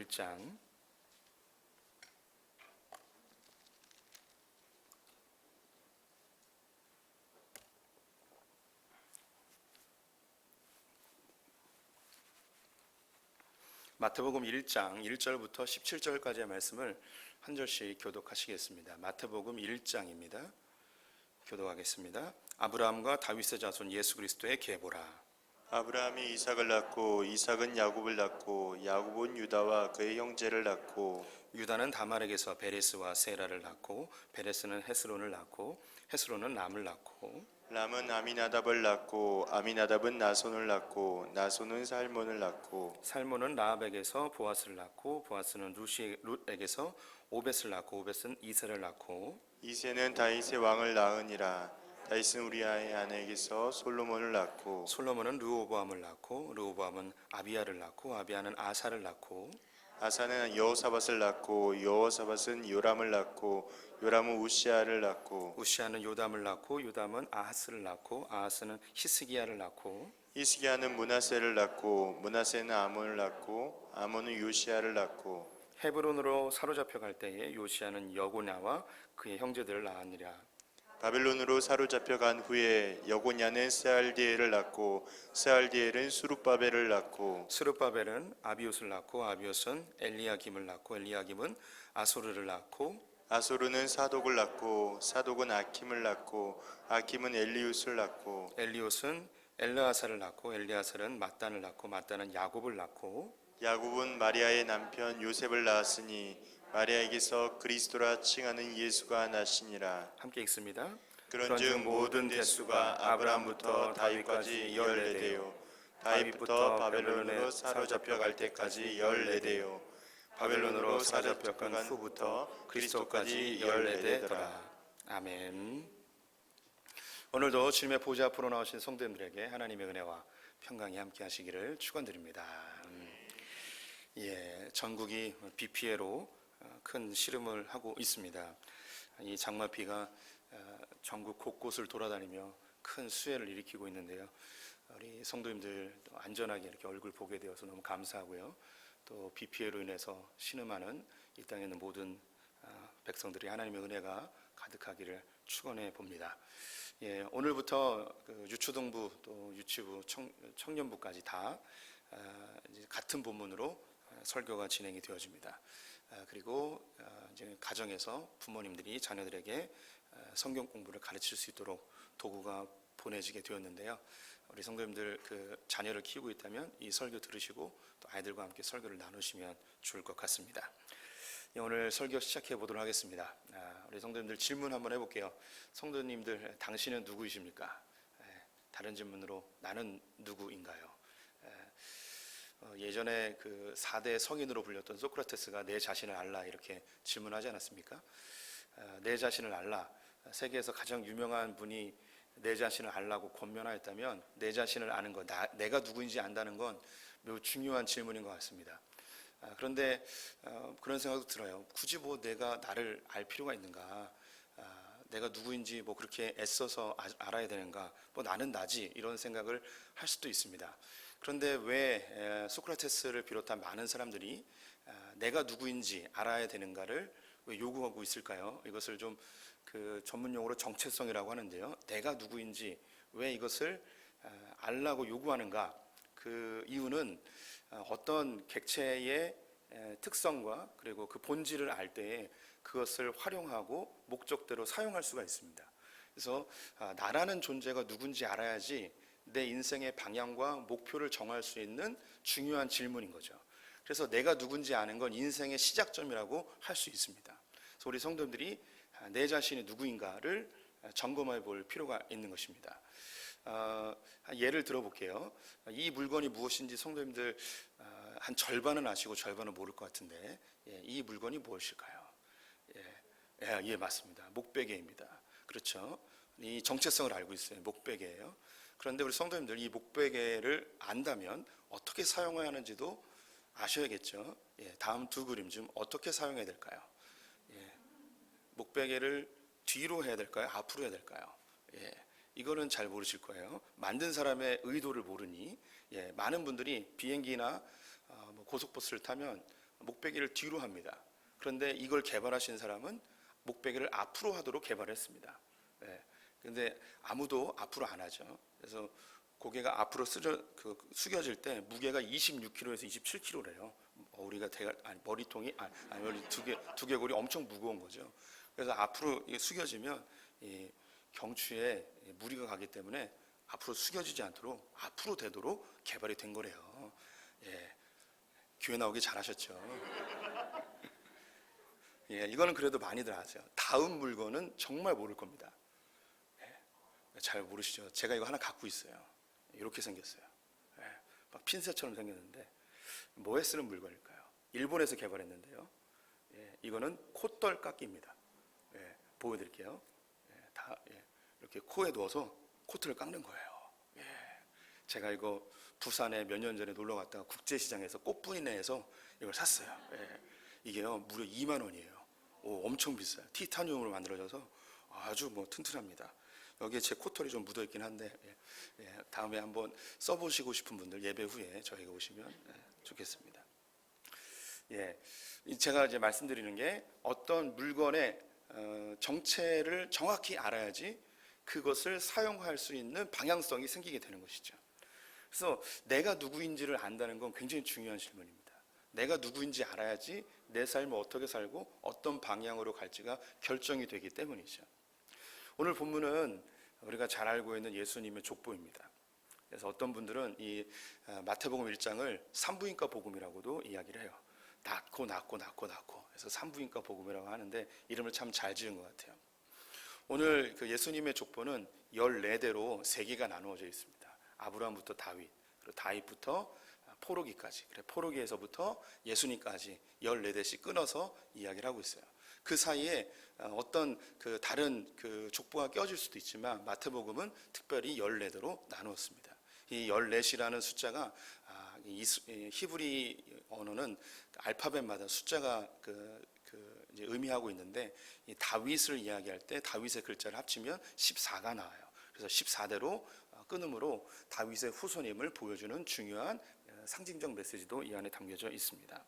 1장 마태복음 1장 1절부터 17절까지의 말씀을 한 절씩 교독하시겠습니다. 마태복음 1장입니다. 교독하겠습니다. 아브라함과 다윗의 자손 예수 그리스도의 계보라. 아브라함이 이삭을 낳고 이삭은 야곱을 낳고 야곱은 유다와 그의 형제를 낳고 유다는 다말에게서 베레스와 세라를 낳고 베레스는 헤스론을 낳고 헤스론은 람을 낳고 람은 아미나답을 낳고 아미나답은 나손을 낳고 나손은 살몬을 낳고 살몬은 라합에게서 보아스를 낳고 보아스는 룻에게서 오벳을 낳고 오벳은 이세를 낳고 이새는 다윗의 왕을 낳으니라. 다윗은 우리아의 아내에게서 솔로몬을 낳고 솔로몬은 르호보암을 낳고 르호보암은 아비야를 낳고 아비야는 아사를 낳고 아사는 여호사밧을 낳고 여호사밧은 요람을 낳고 요람은 우시아를 낳고 우시아는 요담을 낳고 요담은 아하스를 낳고 아하스는 히스기야를 낳고 히스기야는 므낫세를 낳고 므낫세는 아몬을 낳고 아몬은 요시야를 낳고 헤브론으로 사로잡혀 갈 때에 요시아는 여고냐와 그의 형제들을 낳았니라. 바벨론으로 사로잡혀 간 후에 여고냐는 스알디엘을 낳고 스알디엘은 수룹바벨을 낳고 스룹바벨은 아비옷을 낳고 아비옷은 엘리야김을 낳고 엘리야김은 아소르를 낳고 아소르는 사독을 낳고 사독은 아킴을 낳고 아킴은 엘리웃을 낳고 엘리옷은 엘르아사를 낳고 엘르아사는 mat단을 낳고 mat단은 야곱을 낳고 야곱은 마리아의 남편 요셉을 낳았으니 마리아에게서 그리스도라 칭하는 예수가 나시니라. 함께 읽습니다. 그런즉 모든 대수가 아브라함부터 다윗까지 14대요 다윗부터 바벨론으로 사로잡혀 갈 때까지 14대요 바벨론으로 사로잡혀 간 후부터 그리스도까지 14대더라. 아멘. 오늘도 주님의 보좌 앞으로 나오신 성도님들에게 하나님의 은혜와 평강이 함께 하시기를 축원드립니다. 전국이 비 피해로 큰 시름을 하고 있습니다. 이 장마비가 전국 곳곳을 돌아다니며 큰 수해를 일으키고 있는데요. 우리 성도님들 안전하게 이렇게 얼굴 보게 되어서 너무 감사하고요. 또 비 피해로 인해서 신음하는 이 땅에 있는 모든 백성들이 하나님의 은혜가 가득하기를 축원해 봅니다. 오늘부터 유초등부 또 유치부 청년부까지 다 이제 같은 본문으로 설교가 진행이 되어집니다. 그리고 이제 가정에서 부모님들이 자녀들에게 성경 공부를 가르칠 수 있도록 도구가 보내지게 되었는데요. 우리 성도님들 자녀를 키우고 있다면 이 설교 들으시고 또 아이들과 함께 설교를 나누시면 좋을 것 같습니다. 오늘 설교 시작해 보도록 하겠습니다. 우리 성도님들 질문 한번 해볼게요. 성도님들 당신은 누구이십니까? 다른 질문으로 나는 누구인가요? 예전에 4대 성인으로 불렸던 소크라테스가 내 자신을 알라 이렇게 질문하지 않았습니까? 내 자신을 알라. 세계에서 가장 유명한 분이 내 자신을 알라고 권면하였다면 내 자신을 아는 것, 내가 누구인지 안다는 건 매우 중요한 질문인 것 같습니다. 그런데 그런 생각도 들어요. 굳이 내가 나를 알 필요가 있는가? 내가 누구인지 그렇게 애써서 알아야 되는가? 나는 나지 이런 생각을 할 수도 있습니다. 그런데 왜 소크라테스를 비롯한 많은 사람들이 내가 누구인지 알아야 되는가를 왜 요구하고 있을까요? 이것을 좀 전문 용어로 정체성이라고 하는데요. 내가 누구인지 왜 이것을 알라고 요구하는가? 그 이유는 어떤 객체의 특성과 그리고 그 본질을 알 때에 그것을 활용하고 목적대로 사용할 수가 있습니다. 그래서 나라는 존재가 누군지 알아야지 내 인생의 방향과 목표를 정할 수 있는 중요한 질문인 거죠. 그래서 내가 누군지 아는 건 인생의 시작점이라고 할 수 있습니다. 그래서 우리 성도들이 내 자신이 누구인가를 점검해 볼 필요가 있는 것입니다. 예를 들어볼게요. 이 물건이 무엇인지 성도님들 한 절반은 아시고 절반은 모를 것 같은데 이 물건이 무엇일까요? 맞습니다. 목베개입니다. 그렇죠? 이 정체성을 알고 있어요. 목베개예요. 그런데 우리 성도님들 이 목베개를 안다면 어떻게 사용해야 하는지도 아셔야겠죠. 다음 두 그림 중 어떻게 사용해야 될까요? 목베개를 뒤로 해야 될까요? 앞으로 해야 될까요? 이거는 잘 모르실 거예요. 만든 사람의 의도를 모르니 많은 분들이 비행기나 고속버스를 타면 목베개를 뒤로 합니다. 그런데 이걸 개발하신 사람은 목베개를 앞으로 하도록 개발했습니다. 예. 근데 아무도 앞으로 안 하죠. 그래서 고개가 앞으로 숙여질 때 무게가 26kg에서 27kg래요. 우리가 머리통이 머리 두개골이 엄청 무거운 거죠. 그래서 앞으로 이게 숙여지면 이 경추에 무리가 가기 때문에 앞으로 숙여지지 않도록 앞으로 되도록 개발이 된 거래요. 예, 교회 나오기 잘하셨죠. 예, 이거는 그래도 많이들 아세요. 다음 물건은 정말 모를 겁니다. 예, 잘 모르시죠. 제가 이거 하나 갖고 있어요. 이렇게 생겼어요. 예, 막 핀셋처럼 생겼는데 뭐에 쓰는 물건일까요? 일본에서 개발했는데요. 예, 이거는 콧덜 깎기입니다. 예, 보여드릴게요. 예, 이렇게 코에 넣어서 코트를 깎는 거예요. 예, 제가 이거 부산에 몇 년 전에 놀러 갔다가 국제시장에서 꽃분이네에서 이걸 샀어요. 예, 이게요 무려 2만 원이에요. 엄청 비싸요. 티타늄으로 만들어져서 아주 튼튼합니다. 여기에 제 코털이 좀 묻어 있긴 한데 다음에 한번 써보시고 싶은 분들 예배 후에 저희가 오시면 좋겠습니다. 예, 제가 이제 말씀드리는 게 어떤 물건의 정체를 정확히 알아야지 그것을 사용할 수 있는 방향성이 생기게 되는 것이죠. 그래서 내가 누구인지를 안다는 건 굉장히 중요한 질문입니다. 내가 누구인지 알아야지 내 삶을 어떻게 살고 어떤 방향으로 갈지가 결정이 되기 때문이죠. 오늘 본문은 우리가 잘 알고 있는 예수님의 족보입니다. 그래서 어떤 분들은 이 마태복음 1장을 산부인과 복음이라고도 이야기를 해요. 낳고 그래서 산부인과 복음이라고 하는데 이름을 참 잘 지은 것 같아요. 오늘 그 예수님의 족보는 14대로 3개가 나누어져 있습니다. 아브라함부터 다윗, 그리고 다윗부터 포로기까지, 그래 포로기에서부터 예수님까지 14대씩 끊어서 이야기를 하고 있어요. 그 사이에 어떤 그 다른 그 족보가 껴질 수도 있지만 마태복음은 특별히 14대로 나누었습니다. 이 14이라는 숫자가 히브리 언어는 알파벳마다 숫자가 이제 의미하고 있는데 이 다윗을 이야기할 때 다윗의 글자를 합치면 14가 나와요. 그래서 14대로 끊음으로 다윗의 후손임을 보여주는 중요한 상징적 메시지도 이 안에 담겨져 있습니다.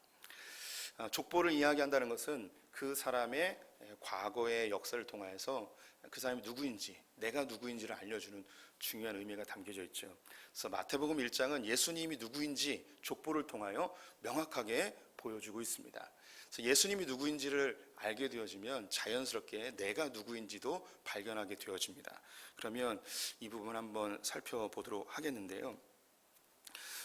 족보를 이야기한다는 것은 그 사람의 과거의 역사를 통해서 그 사람이 누구인지, 내가 누구인지를 알려주는 중요한 의미가 담겨져 있죠. 그래서 마태복음 1장은 예수님이 누구인지 족보를 통하여 명확하게 보여주고 있습니다. 그래서 예수님이 누구인지를 알게 되어지면 자연스럽게 내가 누구인지도 발견하게 되어집니다. 그러면 이 부분 한번 살펴보도록 하겠는데요.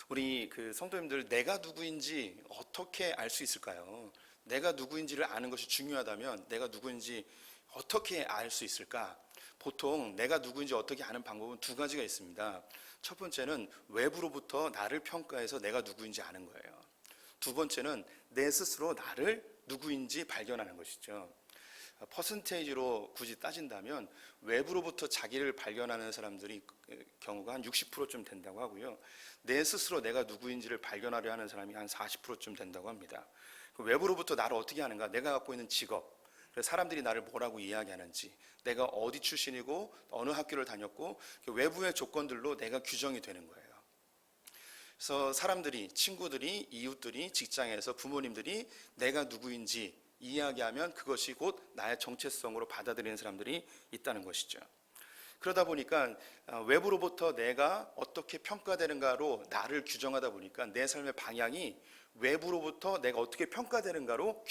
우리 그 성도님들 내가 누구인지 어떻게 알 수 있을까요? 내가 누구인지를 아는 것이 중요하다면 내가 누구인지 어떻게 알 수 있을까? 보통 내가 누구인지 어떻게 아는 방법은 2가지가 있습니다. 첫 번째는 외부로부터 나를 평가해서 내가 누구인지 아는 거예요. 2번째는 내 스스로 나를 누구인지 발견하는 것이죠. 퍼센테이지로 굳이 따진다면 외부로부터 자기를 발견하는 사람들이 경우가 한 60%쯤 된다고 하고요. 내 스스로 내가 누구인지를 발견하려 하는 사람이 한 40%쯤 된다고 합니다. 외부로부터 나를 어떻게 하는가? 내가 갖고 있는 직업, 사람들이 나를 뭐라고 이야기하는지, 내가 어디 출신이고 어느 학교를 다녔고 외부의 조건들로 내가 규정이 되는 거예요. 그래서 사람들이, 친구들이, 이웃들이, 직장에서 부모님들이 내가 누구인지 이야기하면 그것이 곧 나의 정체성으로 받아들이는 사람들이 있다는 것이죠. 그러다 보니까 외부로부터 내가 어떻게 평가되는가로 나를 규정하다 보니까 내 삶의 방향이 외부로부터 내가 어떻게 평가되는가로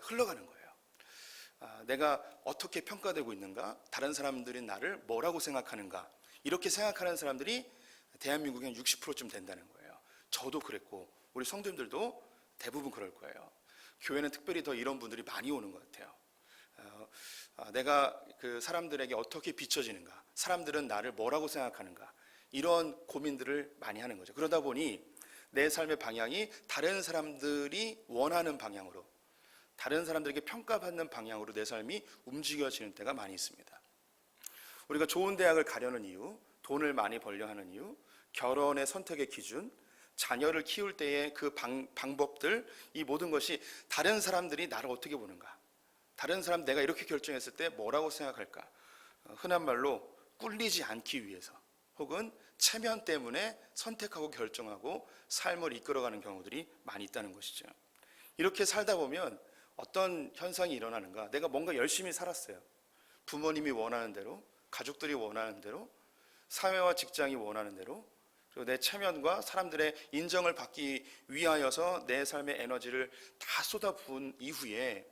흘러가는 거예요. 내가 어떻게 평가되고 있는가? 다른 사람들이 나를 뭐라고 생각하는가? 이렇게 생각하는 사람들이 대한민국에 한 60%쯤 된다는 거예요. 저도 그랬고 우리 성도님들도 대부분 그럴 거예요. 교회는 특별히 더 이런 분들이 많이 오는 것 같아요. 내가 그 사람들에게 어떻게 비춰지는가? 사람들은 나를 뭐라고 생각하는가? 이런 고민들을 많이 하는 거죠. 그러다 보니 내 삶의 방향이 다른 사람들이 원하는 방향으로, 다른 사람들에게 평가받는 방향으로 내 삶이 움직여지는 때가 많이 있습니다. 우리가 좋은 대학을 가려는 이유, 돈을 많이 벌려 하는 이유, 결혼의 선택의 기준, 자녀를 키울 때의 그 방법들, 이 모든 것이 다른 사람들이 나를 어떻게 보는가, 다른 사람 내가 이렇게 결정했을 때 뭐라고 생각할까, 흔한 말로 꿀리지 않기 위해서 혹은 체면 때문에 선택하고 결정하고 삶을 이끌어가는 경우들이 많이 있다는 것이죠. 이렇게 살다 보면 어떤 현상이 일어나는가? 내가 뭔가 열심히 살았어요. 부모님이 원하는 대로, 가족들이 원하는 대로, 사회와 직장이 원하는 대로, 그리고 내 체면과 사람들의 인정을 받기 위하여서 내 삶의 에너지를 다 쏟아부은 이후에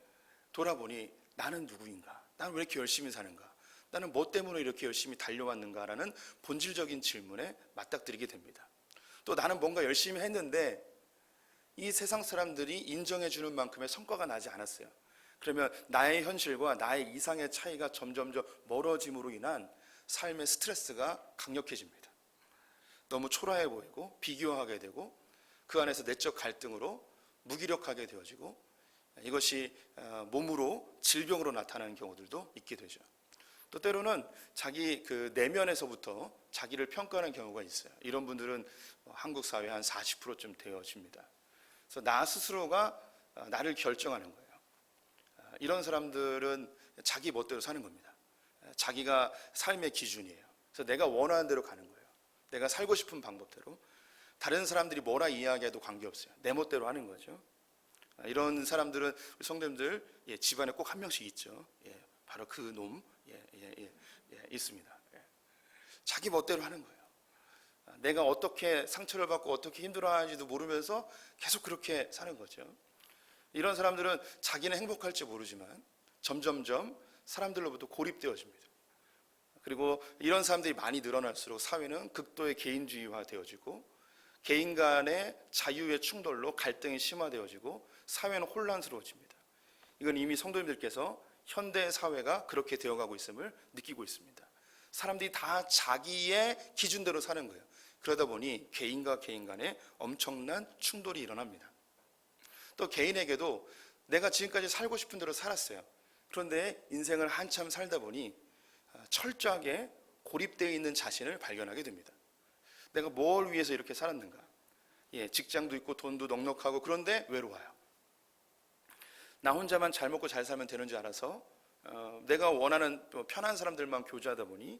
돌아보니 나는 누구인가? 나는 왜 이렇게 열심히 사는가? 나는 뭐 때문에 이렇게 열심히 달려왔는가라는 본질적인 질문에 맞닥뜨리게 됩니다. 또 나는 뭔가 열심히 했는데 이 세상 사람들이 인정해 주는 만큼의 성과가 나지 않았어요. 그러면 나의 현실과 나의 이상의 차이가 점점점 멀어짐으로 인한 삶의 스트레스가 강력해집니다. 너무 초라해 보이고 비교하게 되고 그 안에서 내적 갈등으로 무기력하게 되어지고 이것이 몸으로 질병으로 나타나는 경우들도 있게 되죠. 또 때로는 자기 그 내면에서부터 자기를 평가하는 경우가 있어요. 이런 분들은 한국 사회에 한 40%쯤 되어집니다. 그래서 나 스스로가 나를 결정하는 거예요. 이런 사람들은 자기 멋대로 사는 겁니다. 자기가 삶의 기준이에요. 그래서 내가 원하는 대로 가는 거예요. 내가 살고 싶은 방법대로. 다른 사람들이 뭐라 이야기해도 관계없어요. 내 멋대로 하는 거죠. 이런 사람들은 우리 성도님들 집안에 꼭 한 명씩 있죠. 바로 그 놈 있습니다. 자기 멋대로 하는 거예요. 내가 어떻게 상처를 받고 어떻게 힘들어하는지도 모르면서 계속 그렇게 사는 거죠. 이런 사람들은 자기는 행복할지 모르지만 점점점 사람들로부터 고립되어집니다. 그리고 이런 사람들이 많이 늘어날수록 사회는 극도의 개인주의화 되어지고 개인 간의 자유의 충돌로 갈등이 심화되어지고 사회는 혼란스러워집니다. 이건 이미 성도님들께서 현대 사회가 그렇게 되어가고 있음을 느끼고 있습니다. 사람들이 다 자기의 기준대로 사는 거예요. 그러다 보니 개인과 개인 간에 엄청난 충돌이 일어납니다. 또 개인에게도 내가 지금까지 살고 싶은 대로 살았어요. 그런데 인생을 한참 살다 보니 철저하게 고립되어 있는 자신을 발견하게 됩니다. 내가 뭘 위해서 이렇게 살았는가? 직장도 있고 돈도 넉넉하고 그런데 외로워요. 나 혼자만 잘 먹고 잘 살면 되는 줄 알아서 내가 원하는 편한 사람들만 교제하다 보니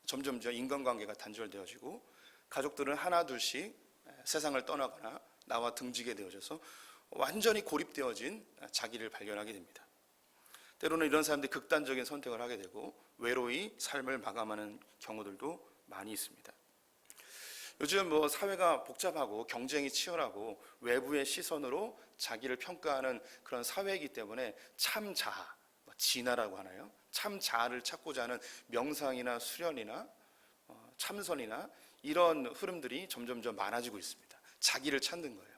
점점점 인간관계가 단절되어지고 가족들은 하나 둘씩 세상을 떠나거나 나와 등지게 되어져서 완전히 고립되어진 자기를 발견하게 됩니다. 때로는 이런 사람들이 극단적인 선택을 하게 되고 외로이 삶을 마감하는 경우들도 많이 있습니다. 요즘 사회가 복잡하고 경쟁이 치열하고 외부의 시선으로 자기를 평가하는 그런 사회이기 때문에 참 자아, 진화라고 하나요? 참 자아를 찾고자 하는 명상이나 수련이나 참선이나 이런 흐름들이 점점점 많아지고 있습니다. 자기를 찾는 거예요.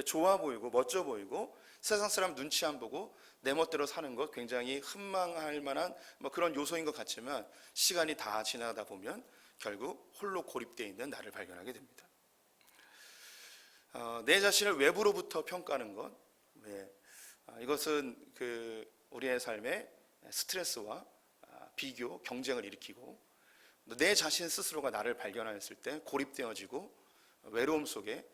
좋아 보이고 멋져 보이고 세상 사람 눈치 안 보고 내 멋대로 사는 것 굉장히 흔망할 만한 그런 요소인 것 같지만 시간이 다 지나다 보면 결국 홀로 고립되어 있는 나를 발견하게 됩니다. 내 자신을 외부로부터 평가하는 것, 이것은 우리의 삶에 스트레스와 비교, 경쟁을 일으키고 내 자신 스스로가 나를 발견했을 때 고립되어지고 외로움 속에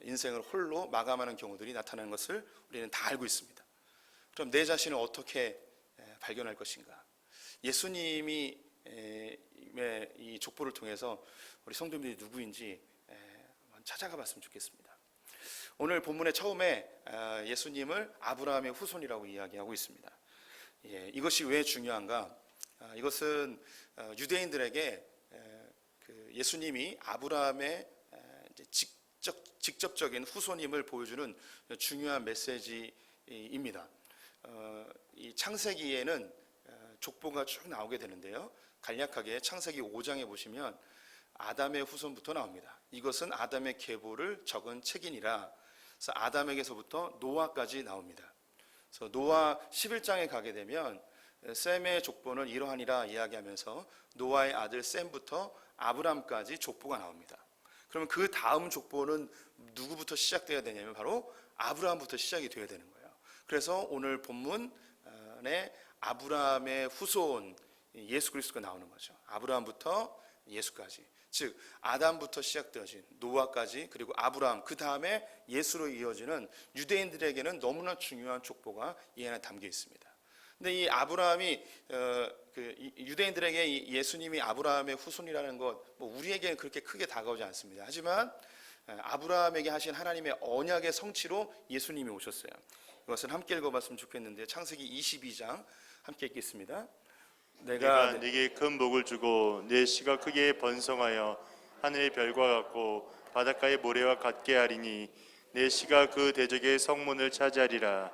인생을 홀로 마감하는 경우들이 나타나는 것을 우리는 다 알고 있습니다. 그럼 내 자신을 어떻게 발견할 것인가? 예수님이 이 족보를 통해서 우리 성도님들이 누구인지 찾아가 봤으면 좋겠습니다. 오늘 본문의 처음에 예수님을 아브라함의 후손이라고 이야기하고 있습니다. 이것이 왜 중요한가? 이것은 유대인들에게 예수님이 아브라함의 직접적인 후손임을 보여주는 중요한 메시지입니다. 이 창세기에는 족보가 쭉 나오게 되는데요. 간략하게 창세기 5장에 보시면 아담의 후손부터 나옵니다. 이것은 아담의 계보를 적은 책이니라. 그래서 아담에게서부터 노아까지 나옵니다. 그래서 노아 11장에 가게 되면 셈의 족보는 이러하니라 이야기하면서 노아의 아들 셈부터 아브람까지 족보가 나옵니다. 그러면 그 다음 족보는 누구부터 시작돼야 되냐면 바로 아브라함부터 시작이 되어야 되는 거예요. 그래서 오늘 본문에 아브라함의 후손 예수 그리스도가 나오는 거죠. 아브라함부터 예수까지, 즉 아담부터 시작되어진 노아까지 그리고 아브라함 그 다음에 예수로 이어지는 유대인들에게는 너무나 중요한 족보가 이 안에 담겨 있습니다. 근데 이 아브라함이 유대인들에게 예수님이 아브라함의 후손이라는 것 우리에게는 그렇게 크게 다가오지 않습니다. 하지만 아브라함에게 하신 하나님의 언약의 성취로 예수님이 오셨어요. 이것은 함께 읽어봤으면 좋겠는데 창세기 22장 함께 읽겠습니다. 내가 네게 큰 복을 주고 내 씨가 크게 번성하여 하늘의 별과 같고 바닷가의 모래와 같게 하리니 내 씨가 그 대적의 성문을 차지하리라.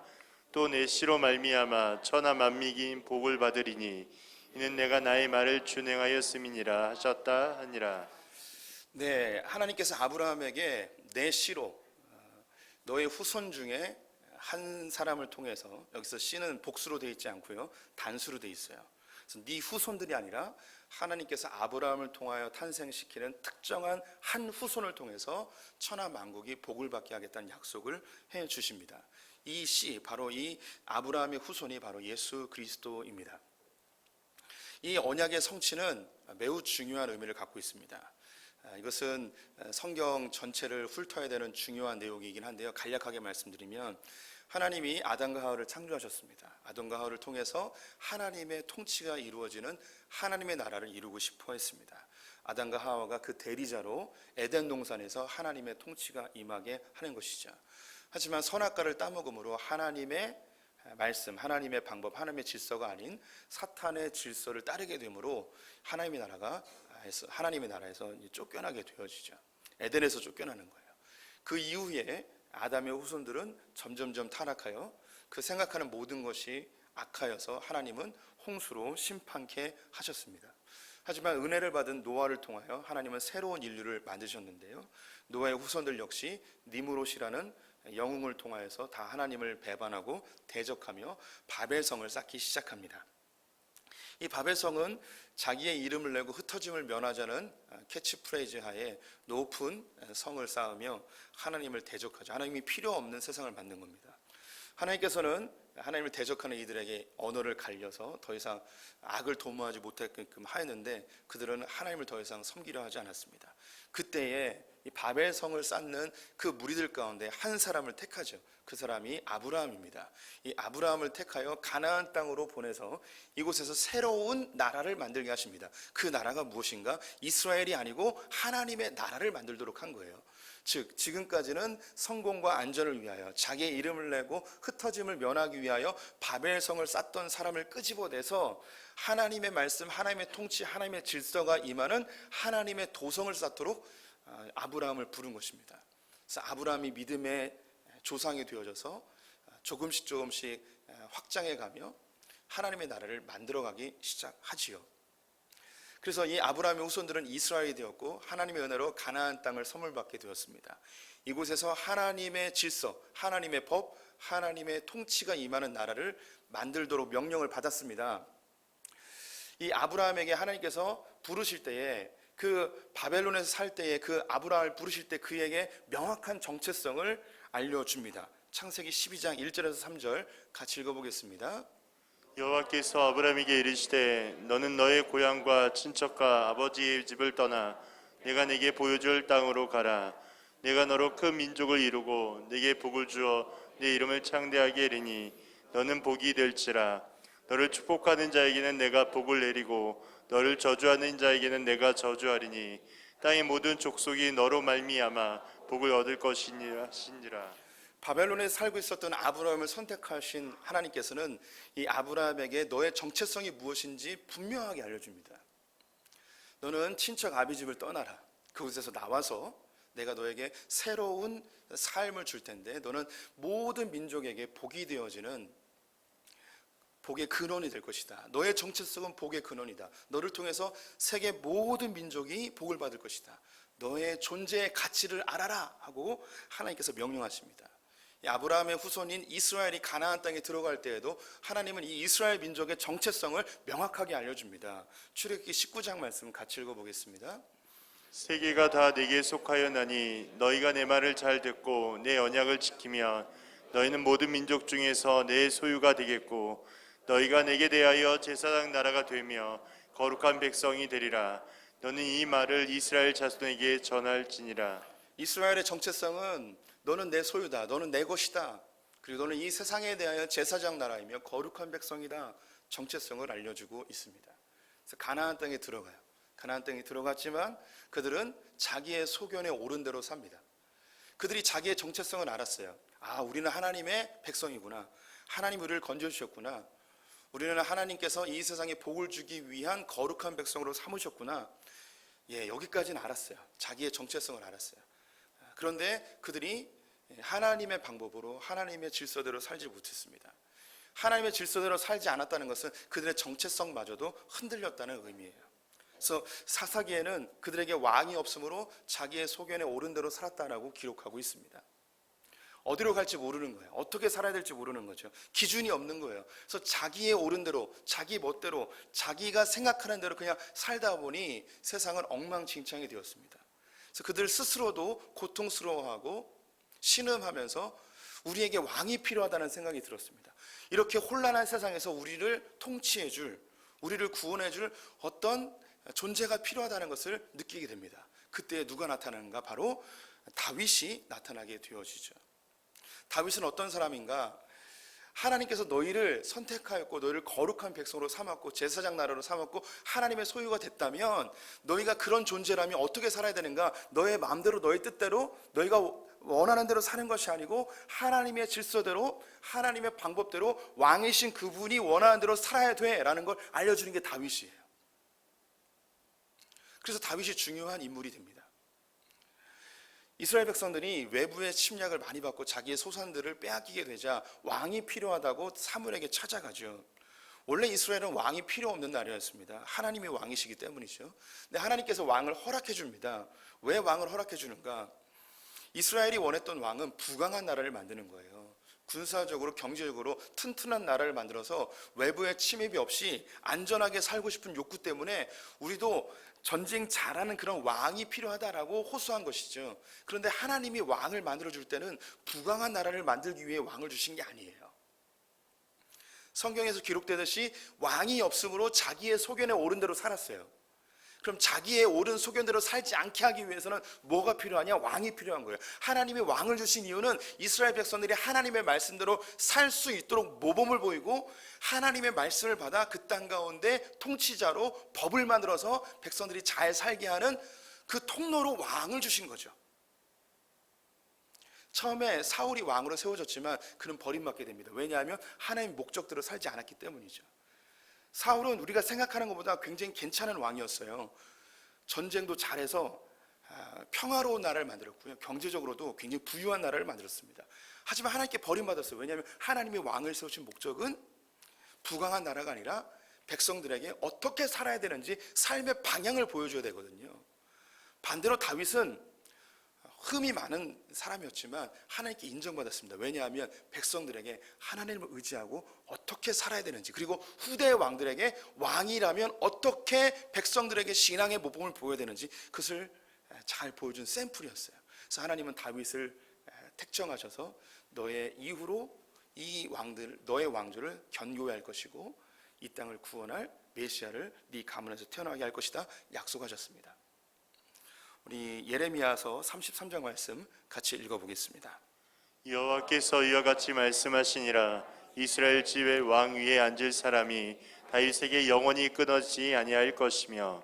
또 내 씨로 말미암아 천하 만민이 복을 받으리니 이는 내가 나의 말을 준행하였음이니라 하셨다 하니라. 네, 하나님께서 아브라함에게 내 씨로 너의 후손 중에 한 사람을 통해서, 여기서 씨는 복수로 되어 있지 않고요, 단수로 되어 있어요. 그래서 네 후손들이 아니라 하나님께서 아브라함을 통하여 탄생시키는 특정한 한 후손을 통해서 천하 만국이 복을 받게 하겠다는 약속을 해 주십니다. 이 씨, 바로 이 아브라함의 후손이 바로 예수 그리스도입니다. 이 언약의 성취는 매우 중요한 의미를 갖고 있습니다. 이것은 성경 전체를 훑어야 되는 중요한 내용이긴 한데요, 간략하게 말씀드리면 하나님이 아담과 하와를 창조하셨습니다. 아담과 하와를 통해서 하나님의 통치가 이루어지는 하나님의 나라를 이루고 싶어 했습니다. 아담과 하와가 그 대리자로 에덴 동산에서 하나님의 통치가 임하게 하는 것이죠. 하지만 선악과를 따먹음으로 하나님의 말씀, 하나님의 방법, 하나님의 질서가 아닌 사탄의 질서를 따르게 되므로 하나님의 나라에서 쫓겨나게 되어지죠. 에덴에서 쫓겨나는 거예요. 그 이후에 아담의 후손들은 점점점 타락하여 그 생각하는 모든 것이 악하여서 하나님은 홍수로 심판케 하셨습니다. 하지만 은혜를 받은 노아를 통하여 하나님은 새로운 인류를 만드셨는데요, 노아의 후손들 역시 니므롯이라는 영웅을 통하여서 다 하나님을 배반하고 대적하며 바벨성을 쌓기 시작합니다. 이 바벨성은 자기의 이름을 내고 흩어짐을 면하자는 캐치프레이즈 하에 높은 성을 쌓으며 하나님을 대적하죠. 하나님이 필요 없는 세상을 만든 겁니다. 하나님께서는 하나님을 대적하는 이들에게 언어를 갈려서 더 이상 악을 도모하지 못하게끔 하였는데 그들은 하나님을 더 이상 섬기려 하지 않았습니다. 그때에 이 바벨성을 쌓는 그 무리들 가운데 한 사람을 택하죠. 그 사람이 아브라함입니다. 이 아브라함을 택하여 가나안 땅으로 보내서 이곳에서 새로운 나라를 만들게 하십니다. 그 나라가 무엇인가? 이스라엘이 아니고 하나님의 나라를 만들도록 한 거예요. 즉 지금까지는 성공과 안전을 위하여 자기의 이름을 내고 흩어짐을 면하기 위하여 바벨성을 쌓던 사람을 끄집어내서 하나님의 말씀, 하나님의 통치, 하나님의 질서가 임하는 하나님의 도성을 쌓도록 아브라함을 부른 것입니다. 그래서 아브라함이 믿음의 조상이 되어져서 조금씩 확장해가며 하나님의 나라를 만들어가기 시작하지요. 그래서 이 아브라함의 후손들은 이스라엘이 되었고 하나님의 은혜로 가나안 땅을 선물받게 되었습니다. 이곳에서 하나님의 질서, 하나님의 법, 하나님의 통치가 임하는 나라를 만들도록 명령을 받았습니다. 이 아브라함에게 하나님께서 부르실 때에 그 바벨론에서 살 때에 그 아브라함을 부르실 때 그에게 명확한 정체성을 알려줍니다. 창세기 12장 1절에서 3절 같이 읽어보겠습니다. 여호와께서 아브라함에게 이르시되 너는 너의 고향과 친척과 아버지의 집을 떠나 내가 네게 보여줄 땅으로 가라. 내가 너로 큰 민족을 이루고 네게 복을 주어 네 이름을 창대하게 하리니 너는 복이 될지라. 너를 축복하는 자에게는 내가 복을 내리고 너를 저주하는 자에게는 내가 저주하리니 땅의 모든 족속이 너로 말미암아 복을 얻을 것이니라 하시니라. 바벨론에 살고 있었던 아브라함을 선택하신 하나님께서는 이 아브라함에게 너의 정체성이 무엇인지 분명하게 알려줍니다. 너는 친척 아비집을 떠나라. 그곳에서 나와서 내가 너에게 새로운 삶을 줄 텐데 너는 모든 민족에게 복이 되어지는 복의 근원이 될 것이다. 너의 정체성은 복의 근원이다. 너를 통해서 세계 모든 민족이 복을 받을 것이다. 너의 존재의 가치를 알아라 하고 하나님께서 명령하십니다. 아브라함의 후손인 이스라엘이 가나안 땅에 들어갈 때에도 하나님은 이 이스라엘 민족의 정체성을 명확하게 알려줍니다. 출애굽기 19장 말씀 같이 읽어보겠습니다. 세계가 다 내게 속하였나니 너희가 내 말을 잘 듣고 내 언약을 지키면 너희는 모든 민족 중에서 내 소유가 되겠고 너희가 내게 대하여 제사장 나라가 되며 거룩한 백성이 되리라. 너는 이 말을 이스라엘 자손에게 전할지니라. 이스라엘의 정체성은 너는 내 소유다. 너는 내 것이다. 그리고 너는 이 세상에 대하여 제사장 나라이며 거룩한 백성이다. 정체성을 알려주고 있습니다. 그래서 가나안 땅에 들어가요. 가나안 땅에 들어갔지만 그들은 자기의 소견에 옳은 대로 삽니다. 그들이 자기의 정체성을 알았어요. 아, 우리는 하나님의 백성이구나. 하나님 우리를 건져주셨구나. 우리는 하나님께서 이 세상에 복을 주기 위한 거룩한 백성으로 삼으셨구나. 예, 여기까지는 알았어요. 자기의 정체성을 알았어요. 그런데 그들이 하나님의 방법으로 하나님의 질서대로 살지 못했습니다. 하나님의 질서대로 살지 않았다는 것은 그들의 정체성마저도 흔들렸다는 의미예요. 그래서 사사기에는 그들에게 왕이 없으므로 자기의 소견에 옳은 대로 살았다라고 기록하고 있습니다. 어디로 갈지 모르는 거예요. 어떻게 살아야 될지 모르는 거죠. 기준이 없는 거예요. 그래서 자기의 옳은 대로, 자기 멋대로, 자기가 생각하는 대로 그냥 살다 보니 세상은 엉망진창이 되었습니다. 그래서 그들 스스로도 고통스러워하고 신음하면서 우리에게 왕이 필요하다는 생각이 들었습니다. 이렇게 혼란한 세상에서 우리를 통치해줄, 우리를 구원해줄 어떤 존재가 필요하다는 것을 느끼게 됩니다. 그때 누가 나타나는가? 바로 다윗이 나타나게 되어지죠. 다윗은 어떤 사람인가? 하나님께서 너희를 선택하였고 너희를 거룩한 백성으로 삼았고 제사장 나라로 삼았고 하나님의 소유가 됐다면 너희가 그런 존재라면 어떻게 살아야 되는가? 너의 마음대로 너의 뜻대로 너희가 원하는 대로 사는 것이 아니고 하나님의 질서대로 하나님의 방법대로 왕이신 그분이 원하는 대로 살아야 돼라는 걸 알려주는 게 다윗이에요. 그래서 다윗이 중요한 인물이 됩니다. 이스라엘 백성들이 외부의 침략을 많이 받고 자기의 소산들을 빼앗기게 되자 왕이 필요하다고 사무엘에게 찾아가죠. 원래 이스라엘은 왕이 필요 없는 나라였습니다. 하나님이 왕이시기 때문이죠. 근데 하나님께서 왕을 허락해 줍니다. 왜 왕을 허락해 주는가? 이스라엘이 원했던 왕은 부강한 나라를 만드는 거예요. 군사적으로 경제적으로 튼튼한 나라를 만들어서 외부의 침입이 없이 안전하게 살고 싶은 욕구 때문에 우리도 전쟁 잘하는 그런 왕이 필요하다라고 호소한 것이죠. 그런데 하나님이 왕을 만들어줄 때는 부강한 나라를 만들기 위해 왕을 주신 게 아니에요. 성경에서 기록되듯이 왕이 없으므로 자기의 소견에 옳은 대로 살았어요. 그럼 자기의 옳은 소견대로 살지 않게 하기 위해서는 뭐가 필요하냐? 왕이 필요한 거예요. 하나님이 왕을 주신 이유는 이스라엘 백성들이 하나님의 말씀대로 살 수 있도록 모범을 보이고 하나님의 말씀을 받아 그 땅 가운데 통치자로 법을 만들어서 백성들이 잘 살게 하는 그 통로로 왕을 주신 거죠. 처음에 사울이 왕으로 세워졌지만 그는 버림받게 됩니다. 왜냐하면 하나님의 목적대로 살지 않았기 때문이죠. 사울은 우리가 생각하는 것보다 굉장히 괜찮은 왕이었어요. 전쟁도 잘해서 평화로운 나라를 만들었고요. 경제적으로도 굉장히 부유한 나라를 만들었습니다. 하지만 하나님께 버림받았어요. 왜냐하면 하나님이 왕을 세우신 목적은 부강한 나라가 아니라 백성들에게 어떻게 살아야 되는지 삶의 방향을 보여줘야 되거든요. 반대로 다윗은 흠이 많은 사람이었지만 하나님께 인정받았습니다. 왜냐하면 백성들에게 하나님을 의지하고 어떻게 살아야 되는지, 그리고 후대 왕들에게 왕이라면 어떻게 백성들에게 신앙의 모범을 보여야 되는지 그것을 잘 보여준 샘플이었어요. 그래서 하나님은 다윗을 택정하셔서 너의 이후로 이 왕들, 너의 왕조를 견고할 것이고 이 땅을 구원할 메시아를 네 가문에서 태어나게 할 것이다 약속하셨습니다. 우리 예레미야서 33장 말씀 같이 읽어보겠습니다. 여호와께서 이와 같이 말씀하시니라. 이스라엘 집의 왕 위에 앉을 사람이 다윗에게 영원히 끊어지지 아니할 것이며.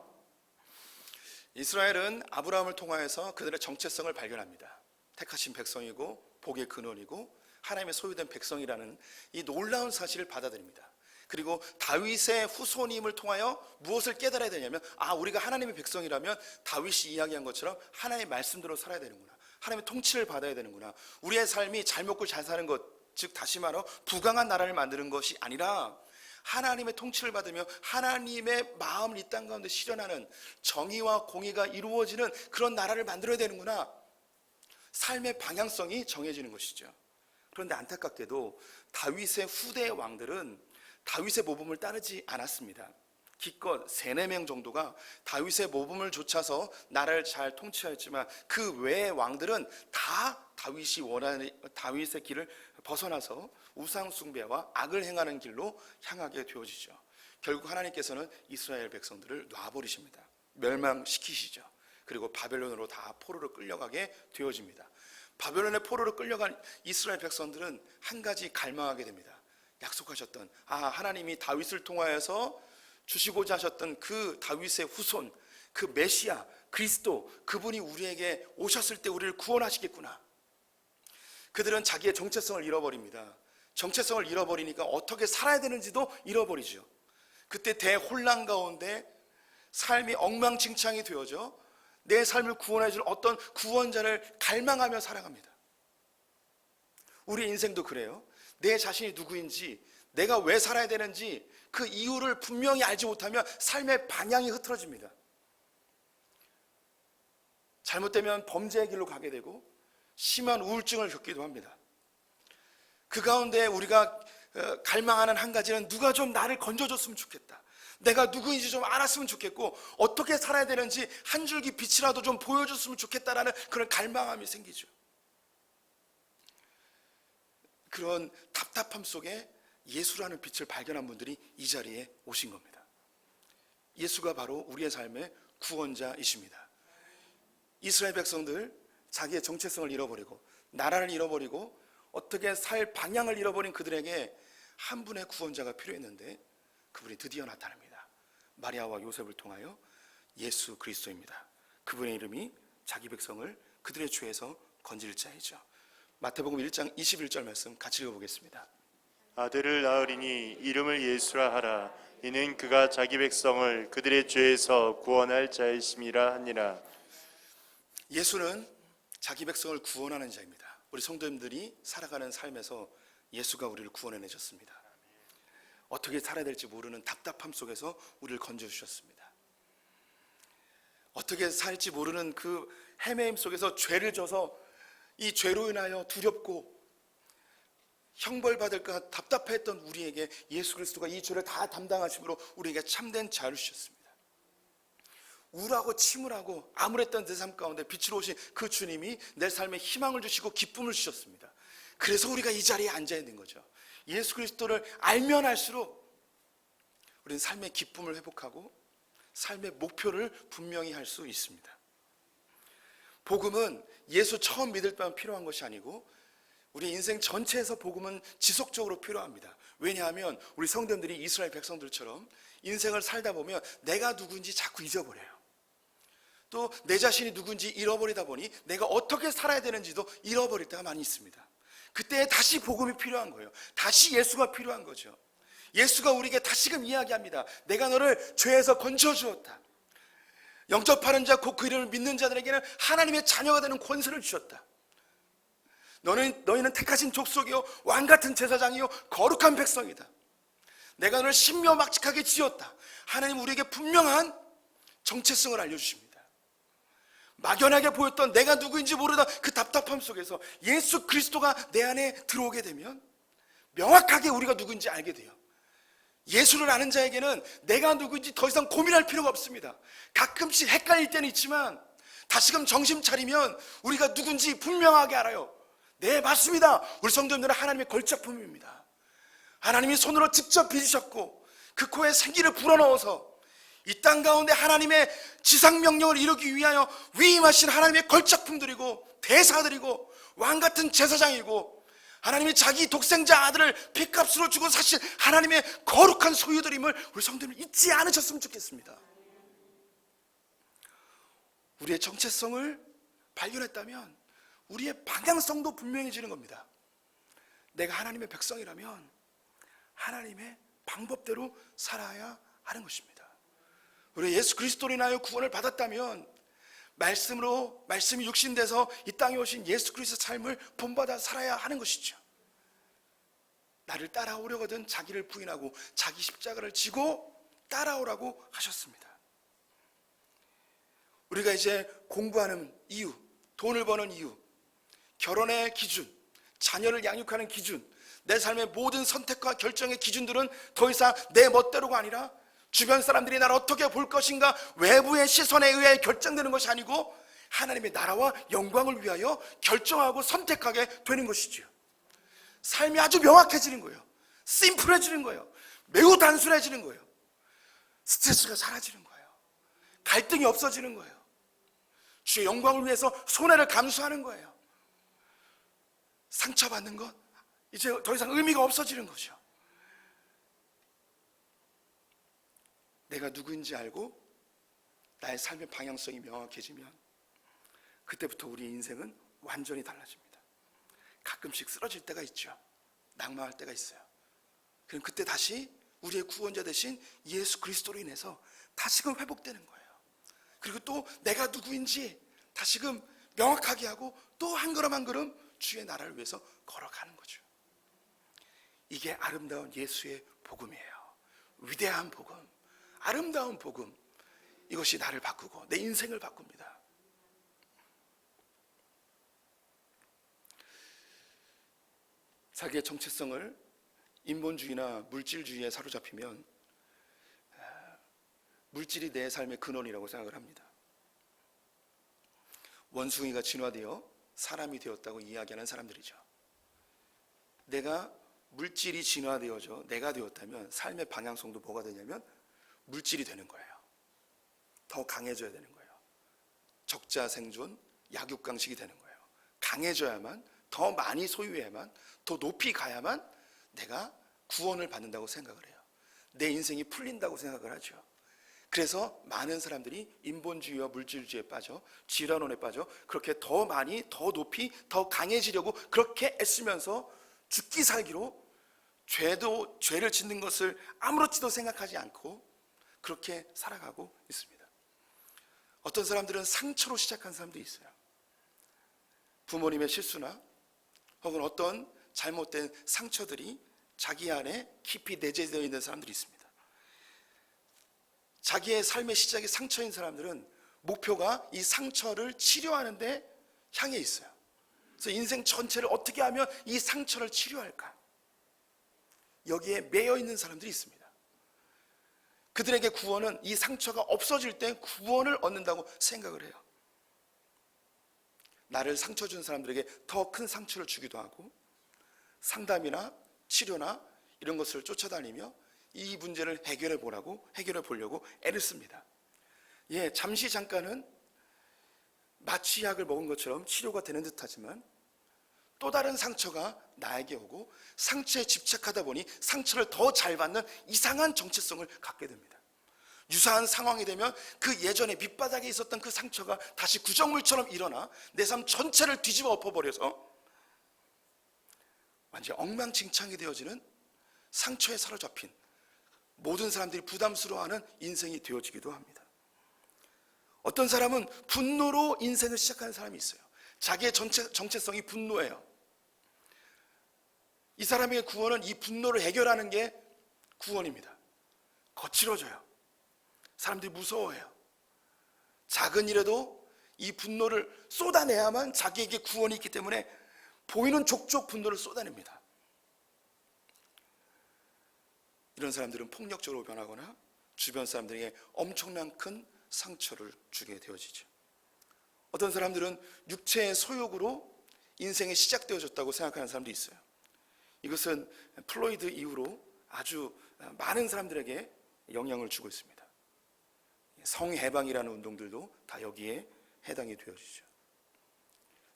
이스라엘은 아브라함을 통하여서 그들의 정체성을 발견합니다. 택하신 백성이고 복의 근원이고 하나님의 소유된 백성이라는 이 놀라운 사실을 받아들입니다. 그리고 다윗의 후손임을 통하여 무엇을 깨달아야 되냐면 우리가 하나님의 백성이라면 다윗이 이야기한 것처럼 하나님의 말씀대로 살아야 되는구나. 하나님의 통치를 받아야 되는구나. 우리의 삶이 잘 먹고 잘 사는 것, 즉 다시 말해 부강한 나라를 만드는 것이 아니라 하나님의 통치를 받으며 하나님의 마음을 이 땅 가운데 실현하는 정의와 공의가 이루어지는 그런 나라를 만들어야 되는구나. 삶의 방향성이 정해지는 것이죠. 그런데 안타깝게도 다윗의 후대 왕들은 다윗의 모범을 따르지 않았습니다. 기껏 3-4명 정도가 다윗의 모범을 좇아서 나라를 잘 통치하였지만 그 외의 왕들은 다 다윗이 원하는 다윗의 길을 벗어나서 우상 숭배와 악을 행하는 길로 향하게 되어지죠. 결국 하나님께서는 이스라엘 백성들을 놔버리십니다. 멸망시키시죠. 그리고 바벨론으로 다 포로로 끌려가게 되어집니다. 바벨론의 포로로 끌려간 이스라엘 백성들은 한 가지 갈망하게 됩니다. 약속하셨던 하나님이 다윗을 통하여서 주시고자 하셨던 그 다윗의 후손, 그 메시아 그리스도, 그분이 우리에게 오셨을 때 우리를 구원하시겠구나. 그들은 자기의 정체성을 잃어버립니다. 정체성을 잃어버리니까 어떻게 살아야 되는지도 잃어버리죠. 그때 대혼란 가운데 삶이 엉망진창이 되어져 내 삶을 구원해 줄 어떤 구원자를 갈망하며 살아갑니다. 우리 인생도 그래요. 내 자신이 누구인지, 내가 왜 살아야 되는지 그 이유를 분명히 알지 못하면 삶의 방향이 흐트러집니다. 잘못되면 범죄의 길로 가게 되고 심한 우울증을 겪기도 합니다. 그 가운데 우리가 갈망하는 한 가지는 누가 좀 나를 건져줬으면 좋겠다. 내가 누구인지 좀 알았으면 좋겠고 어떻게 살아야 되는지 한 줄기 빛이라도 좀 보여줬으면 좋겠다라는 그런 갈망함이 생기죠. 그런 답답함 속에 예수라는 빛을 발견한 분들이 이 자리에 오신 겁니다. 예수가 바로 우리의 삶의 구원자이십니다. 이스라엘 백성들 자기의 정체성을 잃어버리고 나라를 잃어버리고 어떻게 살 방향을 잃어버린 그들에게 한 분의 구원자가 필요했는데 그분이 드디어 나타납니다. 마리아와 요셉을 통하여 예수 그리스도입니다. 그분의 이름이 자기 백성을 그들의 죄에서 건질 자이죠. 마태복음 1장 21절 말씀 같이 읽어보겠습니다. 아들을 낳으리니 이름을 예수라 하라. 이는 그가 자기 백성을 그들의 죄에서 구원할 자이심이라 하니라. 예수는 자기 백성을 구원하는 자입니다. 우리 성도님들이 살아가는 삶에서 예수가 우리를 구원해 내셨습니다. 어떻게 살아야 될지 모르는 답답함 속에서 우리를 건져주셨습니다. 어떻게 살지 모르는 그 헤매임 속에서 죄를 져서 이 죄로 인하여 두렵고 형벌받을까 답답했던 우리에게 예수 그리스도가 이 죄를 다 담당하심으로 우리에게 참된 자유를 주셨습니다. 우울하고 침울하고 암울했던 내 삶 가운데 빛으로 오신 그 주님이 내 삶에 희망을 주시고 기쁨을 주셨습니다. 그래서 우리가 이 자리에 앉아 있는 거죠. 예수 그리스도를 알면 알수록 우리는 삶의 기쁨을 회복하고 삶의 목표를 분명히 할 수 있습니다. 복음은 예수 처음 믿을 때만 필요한 것이 아니고 우리 인생 전체에서 복음은 지속적으로 필요합니다. 왜냐하면 우리 성도들이 이스라엘 백성들처럼 인생을 살다 보면 내가 누군지 자꾸 잊어버려요. 또 내 자신이 누군지 잃어버리다 보니 내가 어떻게 살아야 되는지도 잃어버릴 때가 많이 있습니다. 그때 다시 복음이 필요한 거예요. 다시 예수가 필요한 거죠. 예수가 우리에게 다시금 이야기합니다. 내가 너를 죄에서 건져주었다. 영접하는 자 곧 그 이름을 믿는 자들에게는 하나님의 자녀가 되는 권세를 주셨다. 너희는 택하신 족속이요 왕같은 제사장이요 거룩한 백성이다. 내가 너를 신묘막직하게 지었다. 하나님 우리에게 분명한 정체성을 알려주십니다. 막연하게 보였던 내가 누구인지 모르던 그 답답함 속에서 예수 그리스도가 내 안에 들어오게 되면 명확하게 우리가 누구인지 알게 돼요. 예수를 아는 자에게는 내가 누구인지 더 이상 고민할 필요가 없습니다. 가끔씩 헷갈릴 때는 있지만 다시금 정신 차리면 우리가 누군지 분명하게 알아요. 네, 맞습니다. 우리 성도님들은 하나님의 걸작품입니다. 하나님이 손으로 직접 빚으셨고 그 코에 생기를 불어넣어서 이 땅 가운데 하나님의 지상명령을 이루기 위하여 위임하신 하나님의 걸작품들이고 대사들이고 왕같은 제사장이고 하나님이 자기 독생자 아들을 핏값으로 주고 사실 하나님의 거룩한 소유들임을 우리 성도님을 잊지 않으셨으면 좋겠습니다. 우리의 정체성을 발견했다면 우리의 방향성도 분명해지는 겁니다. 내가 하나님의 백성이라면 하나님의 방법대로 살아야 하는 것입니다. 우리 예수 그리스도로 인하여 구원을 받았다면 말씀이 육신돼서 이 땅에 오신 예수 그리스도의 삶을 본받아 살아야 하는 것이죠. 나를 따라오려거든 자기를 부인하고 자기 십자가를 지고 따라오라고 하셨습니다. 우리가 이제 공부하는 이유, 돈을 버는 이유, 결혼의 기준, 자녀를 양육하는 기준, 내 삶의 모든 선택과 결정의 기준들은 더 이상 내 멋대로가 아니라 주변 사람들이 나를 어떻게 볼 것인가 외부의 시선에 의해 결정되는 것이 아니고 하나님의 나라와 영광을 위하여 결정하고 선택하게 되는 것이지요. 삶이 아주 명확해지는 거예요. 심플해지는 거예요. 매우 단순해지는 거예요. 스트레스가 사라지는 거예요. 갈등이 없어지는 거예요. 주의 영광을 위해서 손해를 감수하는 거예요. 상처받는 것 이제 더 이상 의미가 없어지는 거죠. 내가 누구인지 알고 나의 삶의 방향성이 명확해지면 그때부터 우리 인생은 완전히 달라집니다. 가끔씩 쓰러질 때가 있죠. 낙마할 때가 있어요. 그럼 그때 다시 우리의 구원자 되신 예수 그리스도로 인해서 다시금 회복되는 거예요. 그리고 또 내가 누구인지 다시금 명확하게 하고 또 한 걸음 한 걸음 주의 나라를 위해서 걸어가는 거죠. 이게 아름다운 예수의 복음이에요. 위대한 복음, 아름다운 복음. 이것이 나를 바꾸고 내 인생을 바꿉니다. 자기의 정체성을 인본주의나 물질주의에 사로잡히면 물질이 내 삶의 근원이라고 생각을 합니다. 원숭이가 진화되어 사람이 되었다고 이야기하는 사람들이죠. 내가 물질이 진화되어져 내가 되었다면 삶의 방향성도 뭐가 되냐면 물질이 되는 거예요. 더 강해져야 되는 거예요. 적자 생존, 약육강식이 되는 거예요. 강해져야만, 더 많이 소유해야만, 더 높이 가야만 내가 구원을 받는다고 생각을 해요. 내 인생이 풀린다고 생각을 하죠. 그래서 많은 사람들이 인본주의와 물질주의에 빠져 질환론에 빠져 그렇게 더 많이, 더 높이, 더 강해지려고 그렇게 애쓰면서 죽기 살기로 죄를 짓는 것을 아무렇지도 생각하지 않고 그렇게 살아가고 있습니다. 어떤 사람들은 상처로 시작한 사람도 있어요. 부모님의 실수나 혹은 어떤 잘못된 상처들이 자기 안에 깊이 내재되어 있는 사람들이 있습니다. 자기의 삶의 시작이 상처인 사람들은 목표가 이 상처를 치료하는 데 향해 있어요. 그래서 인생 전체를 어떻게 하면 이 상처를 치료할까? 여기에 매여 있는 사람들이 있습니다. 그들에게 구원은 이 상처가 없어질 때 구원을 얻는다고 생각을 해요. 나를 상처 준 사람들에게 더 큰 상처를 주기도 하고 상담이나 치료나 이런 것을 쫓아다니며 이 문제를 해결해 보려고 애를 씁니다. 잠시 잠깐은 마취약을 먹은 것처럼 치료가 되는 듯하지만 또 다른 상처가 나에게 오고 상처에 집착하다 보니 상처를 더 잘 받는 이상한 정체성을 갖게 됩니다. 유사한 상황이 되면 그 예전에 밑바닥에 있었던 그 상처가 다시 구정물처럼 일어나 내 삶 전체를 뒤집어 엎어버려서 완전히 엉망진창이 되어지는 상처에 사로잡힌 모든 사람들이 부담스러워하는 인생이 되어지기도 합니다. 어떤 사람은 분노로 인생을 시작하는 사람이 있어요. 자기의 정체성이 분노예요. 이 사람의 구원은 이 분노를 해결하는 게 구원입니다. 거칠어져요. 사람들이 무서워해요. 작은 일에도 이 분노를 쏟아내야만 자기에게 구원이 있기 때문에 보이는 족족 분노를 쏟아냅니다. 이런 사람들은 폭력적으로 변하거나 주변 사람들에게 엄청난 큰 상처를 주게 되어지죠. 어떤 사람들은 육체의 소욕으로 인생이 시작되어졌다고 생각하는 사람도 있어요. 이것은 플로이드 이후로 아주 많은 사람들에게 영향을 주고 있습니다. 성해방이라는 운동들도 다 여기에 해당이 되어지죠.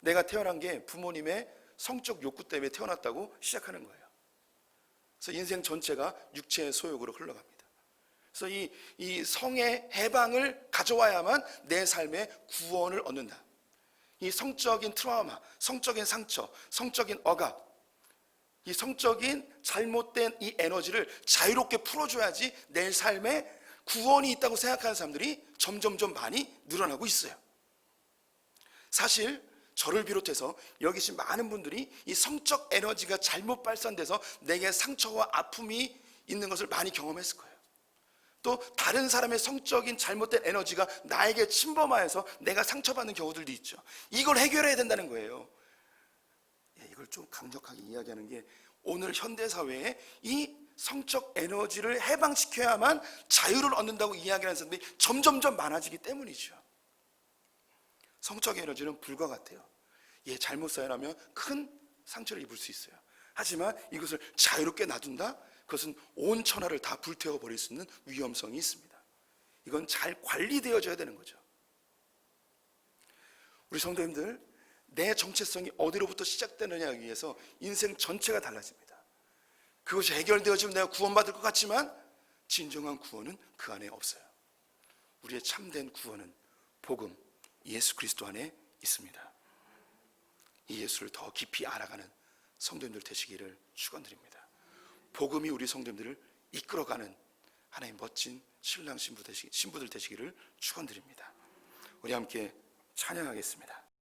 내가 태어난 게 부모님의 성적 욕구 때문에 태어났다고 시작하는 거예요. 그래서 인생 전체가 육체의 소욕으로 흘러갑니다. 그래서 이 성의 해방을 가져와야만 내 삶의 구원을 얻는다. 이 성적인 트라우마, 성적인 상처, 성적인 억압, 이 성적인 잘못된 이 에너지를 자유롭게 풀어줘야지 내 삶에 구원이 있다고 생각하는 사람들이 점점점 많이 늘어나고 있어요. 사실 저를 비롯해서 여기 계신 많은 분들이 이 성적 에너지가 잘못 발산돼서 내게 상처와 아픔이 있는 것을 많이 경험했을 거예요. 또 다른 사람의 성적인 잘못된 에너지가 나에게 침범하여서 내가 상처받는 경우들도 있죠. 이걸 해결해야 된다는 거예요. 이걸 좀 강력하게 이야기하는 게 오늘 현대사회에 이 성적 에너지를 해방시켜야만 자유를 얻는다고 이야기하는 사람들이 점점점 많아지기 때문이죠. 성적 에너지는 불과 같아요. 잘못 사용하면 큰 상처를 입을 수 있어요. 하지만 이것을 자유롭게 놔둔다? 그것은 온 천하를 다 불태워 버릴 수 있는 위험성이 있습니다. 이건 잘 관리되어져야 되는 거죠. 우리 성도님들, 내 정체성이 어디로부터 시작되느냐에 의해서 인생 전체가 달라집니다. 그것이 해결되어지면 내가 구원받을 것 같지만 진정한 구원은 그 안에 없어요. 우리의 참된 구원은 복음, 예수 그리스도 안에 있습니다. 이 예수를 더 깊이 알아가는 성도님들 되시기를 축원드립니다. 복음이 우리 성도님들을 이끌어가는 하나님 멋진 신랑 신부들 되시기를 축원드립니다. 우리 함께 찬양하겠습니다.